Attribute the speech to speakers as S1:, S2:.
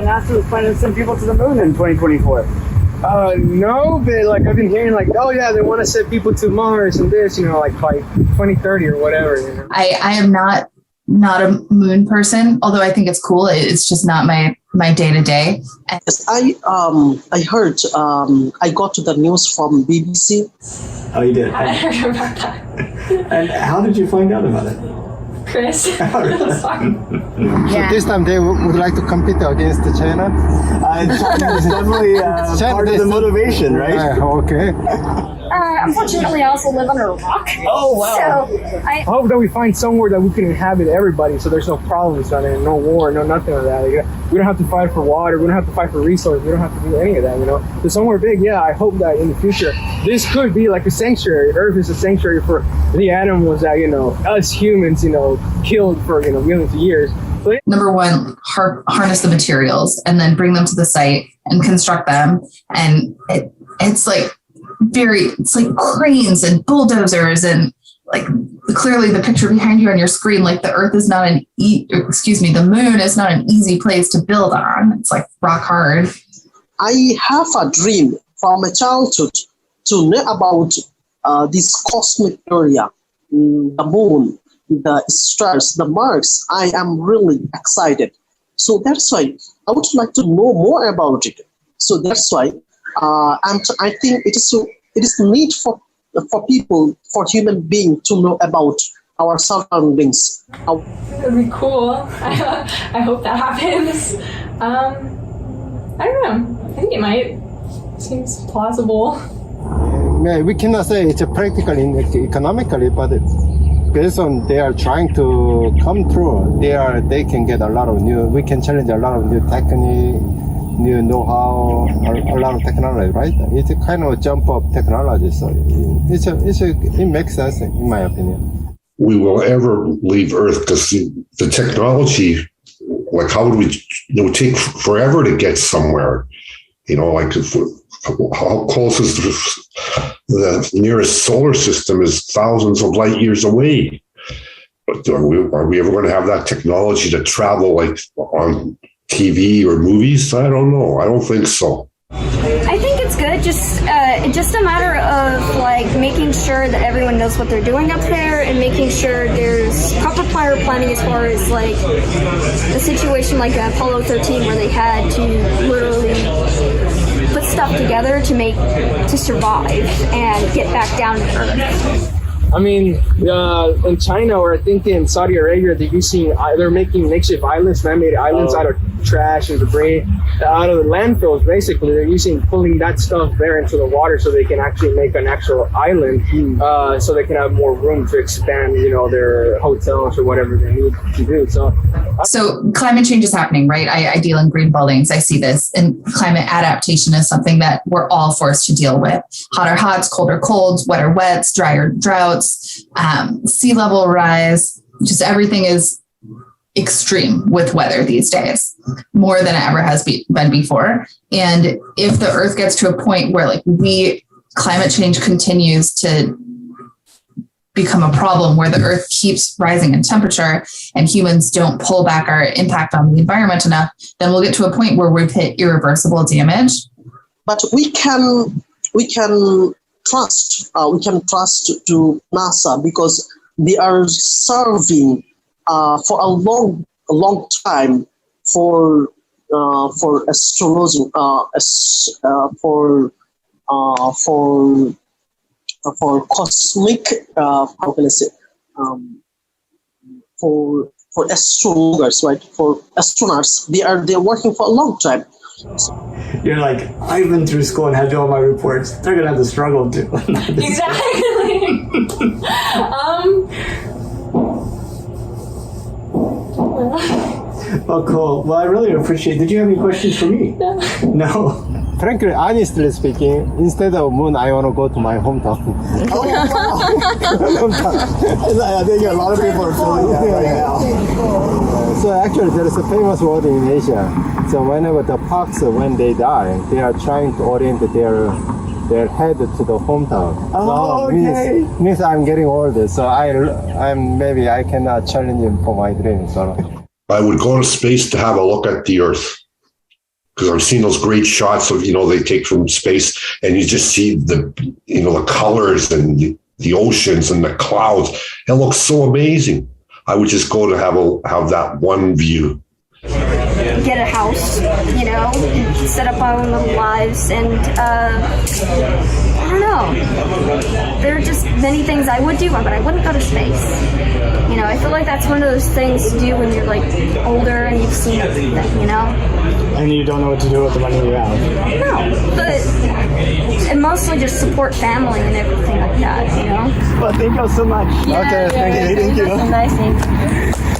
S1: NASA was planning to send people to the moon in 2024.
S2: No, but like I've been hearing like, oh yeah, they want to send people to Mars and this, like by 2030 or whatever.
S3: I am not a moon person, although I think it's cool. It's just not my day to day.
S4: Yes, I heard I got the news from BBC.
S5: Oh, you did?
S6: I heard about that.
S5: And how did you find out about it?
S6: Chris.
S2: So this time they would like to compete against China?
S5: China is definitely part of the motivation, right?
S2: Okay.
S7: Unfortunately, I also live under a rock.
S5: Oh, wow.
S7: So I
S2: hope that we find somewhere that we can inhabit everybody, so there's no problems on it, no war, no nothing like that. We don't have to fight for water, we don't have to fight for resources, we don't have to do any of that, So somewhere big, yeah, I hope that in the future, this could be like a sanctuary. Earth is a sanctuary for the animals that, us humans, killed for, millions of years. So,
S3: Number one, harness the materials and then bring them to the site and construct them. And it's like cranes and bulldozers and like clearly the picture behind you on your screen, like the earth is not the moon is not an easy place to build on. It's like rock hard.
S4: I have a dream from my childhood to know about this cosmic area, the moon, the stars, the Mars. I am really excited. So that's why I would like to know more about it. So that's why I think it is need for people, for human beings to know about our surroundings.
S6: That'd be cool. I hope that happens. I don't know. I think it might. Seems plausible.
S2: we cannot say it's practically economically, but based on they are trying to come through, they can get a lot of we can challenge a lot of new technique, new know-how, a lot of technology, right? It's a kind of a jump of technology, so it makes sense in my opinion.
S8: We will ever leave Earth because the technology, like how would we, it would take forever to get somewhere, how close is the nearest solar system is thousands of light years away. But are we ever going to have that technology to travel like on TV or movies? I don't know. I don't think so.
S7: I think it's good. Just a matter of like making sure that everyone knows what they're doing up there and making sure there's proper prior planning as far as like a situation like Apollo 13 where they had to literally put stuff together to survive and get back down to Earth.
S2: I mean, in China or I think in Saudi Arabia, they're making makeshift islands, man-made islands out of trash and debris, out of the landfills. Basically, they're pulling that stuff there into the water so they can actually make an actual island, so they can have more room to expand, their hotels or whatever they need to do. So
S3: climate change is happening, right? I deal in green buildings. I see this, and climate adaptation is something that we're all forced to deal with. Hotter hots, colder colds, wetter wets, drier droughts, sea level rise. Just everything is extreme with weather these days, more than it ever has been before. And if the Earth gets to a point where climate change continues to become a problem, where the Earth keeps rising in temperature and humans don't pull back our impact on the environment enough, then we'll get to a point where we've hit irreversible damage.
S4: But we can trust to NASA because they are serving for a long time for astrology, for cosmic, how can I say, for astrologers, right? For astronauts, they're working for a long time.
S5: You're like, I've been through school and had to do all my reports. They're gonna have to struggle too.
S6: Exactly.
S5: Well, cool. Well, I really appreciate it. Did you have any questions for me? No.
S2: Frankly, honestly speaking, instead of moon, I want to go to my hometown.
S5: Oh, wow. I think a lot of people are feeling that right now.
S2: So actually, there is a famous word in Asia. So whenever the fox, when they die, they are trying to orient their head to the hometown.
S5: Oh,
S2: so
S5: okay.
S2: Means I'm getting older, so maybe I cannot challenge him for my dreams. So.
S8: I would go to space to have a look at the Earth. because I've seen those great shots of, they take from space and you just see the colors and the oceans and the clouds. It looks so amazing. I would just go to have that one view.
S7: Get a house, set up our own little lives, and I don't know. There are just many things I would do, but I wouldn't go to space. I feel like that's one of those things to do when you're like older and you've seen everything,
S2: And you don't know what to do with the money you have.
S7: No, but and mostly just support family and everything like that,
S2: Well, thank you so much.
S7: Yeah,
S2: okay,
S7: yeah,
S2: thank you.
S7: That's nice.